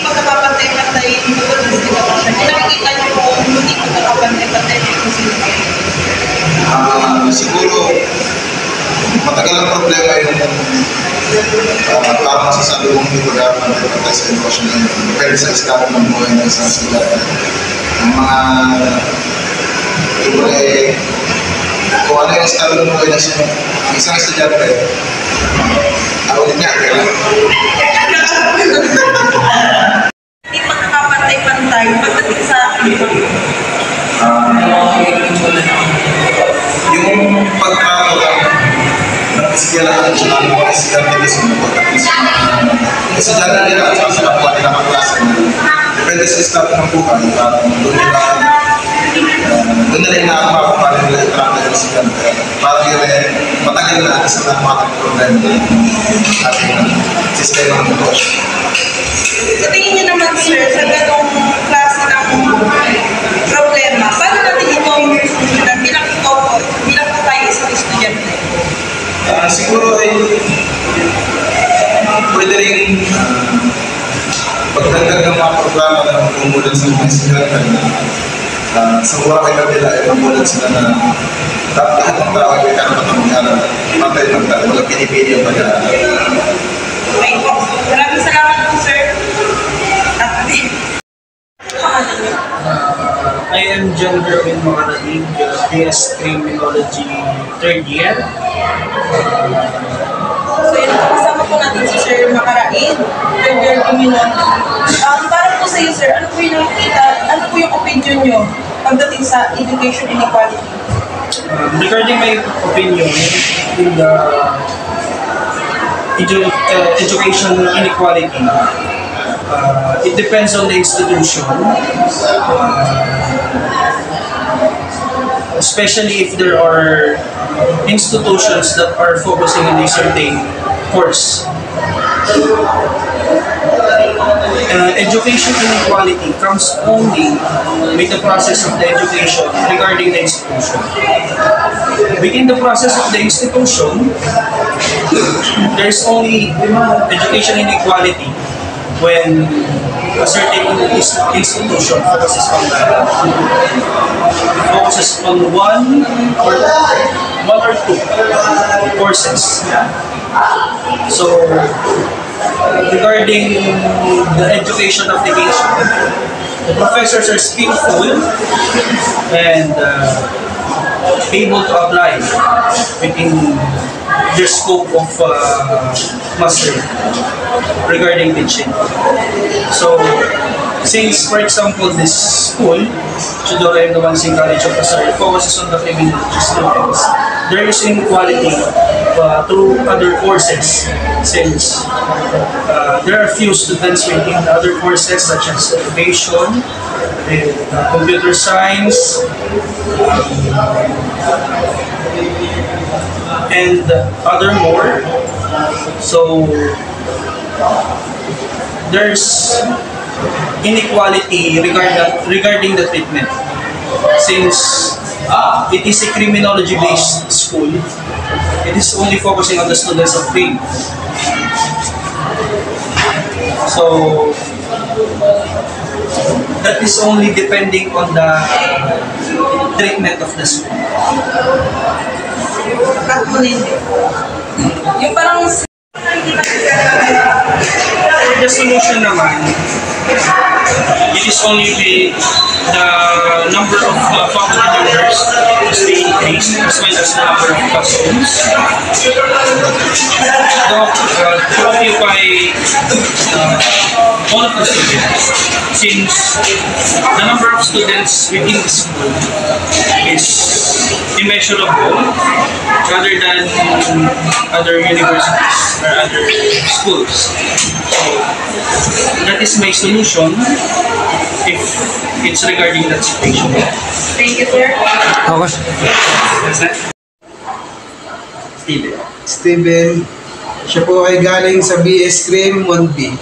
magkakapantay-pantay bukod sa sitwasyon. Kung nakikita niyo po, hindi magkakapantay-pantay bukod sa sitwasyon. Siguro, matagal ang problema yung parang masasabi kong hindi magkakapantay-pantay sa sitwasyon na yun. Depende sa estado ng buhay ng isang estudyante. Ang mga kung ano yung estado ng buhay ng isang estudyante, ulit niya, kailan. Hindi magkakapantay-pantay pagdating sa yung pagkakaroon ng iskalahan siya ng mga estudyante pagdating sa estudyante nila at sa kapwa nila kaklase depende sa estado ng buhay doon na rin nakakapa kung paano nila itarapin ng estudyante para yun matagal na isa na mga problema ng ating sistema ng negosyo. Sa tingin niyo naman sir, sa ganong klase ng problema, paano natin ito solusyonan bilang po tayo isang estudyante? Siguro ay pwede rin pagdagdag ng mga programa na magmumulan sa mga estudyante na sa burakay na nila ay magmulan sila na lahat ng tao ay may karapatang mag-aral pantay-pantay, walang pinipili ang pag-aaral. Okay po. Maraming salamat po sir. I am John Gerwin Makaraig, BS Criminology 3rd year. So yun po, kasama po natin si Sir Makaraig, 3rd year Criminology. Para po sa iyo sir, ano po yung nakikita, ano po yung opinion nyo pagdating sa education inequality? Regarding my opinion in the education inequality, it depends on the institution, especially if there are institutions that are focusing on a certain course. Education inequality comes only with the process of the education regarding the institution. Within the process of the institution, there's only education inequality when a certain institution focuses on one or two courses. So, regarding the education application, the professors are skillful and able to apply within their scope of mastery regarding teaching. So, since, for example, this school, Chudora M. Gawansing College of Pasay, focuses on the criminology students, there is inequality through other courses, since there are few students within other courses such as education, computer science, and other more. So there's inequality regarding the treatment, since it is a criminology-based school. It is only focusing on the students of faith. So that is only depending on the treatment of the school. Yung parang the solution naman, it is only the number of faculty members to stay increased, as well as the number of classrooms to occupy all of the students, since the number of students within the school is immeasurable rather than other universities or other schools. So that is my solution if it's regarding that situation. thank you sir. Steven, siya po ay galing sa BS Crim 1B.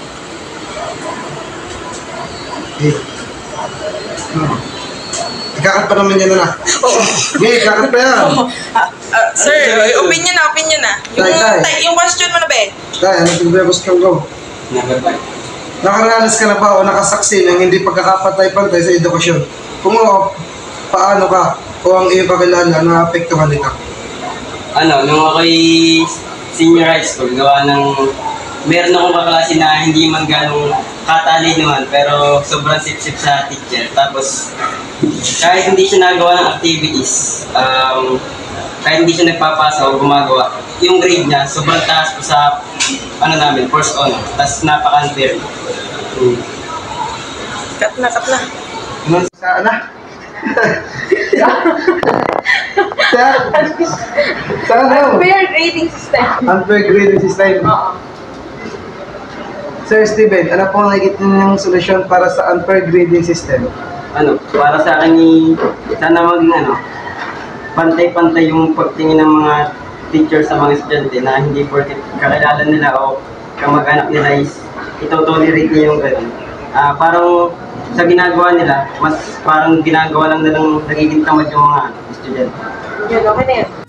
Ikakat pa naman yan na. Oo. Okay, ikakat pa yan. Sir, opinion na. Tay. Yung question mo na ba eh? Tay, ano yung question ko? nakaranas ka na ba o nakasaksi ng hindi pagkakapantay-pantay sa edukasyon? Kung oo, paano ka o ang iyong kakilala na apektuhan nito? Nung ako'y senior high school, gawa ng meron akong kaklase na hindi man ganong katalinuhan pero sobrang sip-sip sa teacher. Tapos kahit hindi siya nagawa ng activities, kahit hindi siya nagpapasa o gumagawa, yung grade niya sobrang taas po sa namin, first honor. Tapos napaka-unfair. Cut na. Saan na? Saan na? Unfair grading system. Unfair grading system. Oo. Sir Steven, ano po nakikita niyong solusyon para sa unfair grading system? Para sa akin, sana maging pantay-pantay yung pagtingin ng mga teacher sa mga estudyante na hindi porket kakilala nila o kamag-anak nila is ito-tolerate niya yung ganun. Parang sa ginagawa nila, mas parang ginagawa lang nilang nagiging tamad yung mga estudyante. Yun, okay na yun.